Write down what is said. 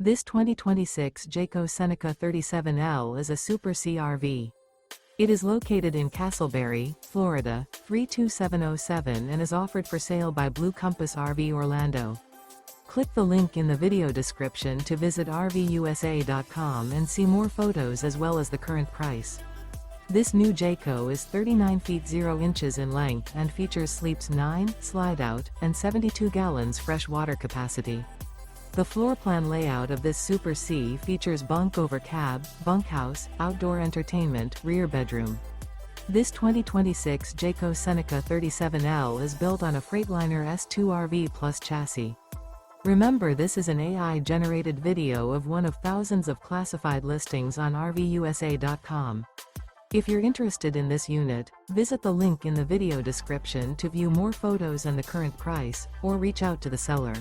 This 2026 Jayco Seneca 37L is a Super CRV. It is located in Casselberry, Florida, 32707 and is offered for sale by Blue Compass RV Orlando. Click the link in the video description to visit RVUSA.com and see more photos as well as the current price. This new Jayco is 39 feet 0 inches in length and features sleeps 9, Slideout, and 72 gallons fresh water capacity. The floor plan layout of this Super C features bunk over cab, bunkhouse, outdoor entertainment, rear bedroom. This 2026 Jayco Seneca 37L is built on a Freightliner S2RV Plus chassis. Remember, this is an AI-generated video of one of thousands of classified listings on RVUSA.com. If you're interested in this unit, visit the link in the video description to view more photos and the current price, or reach out to the seller.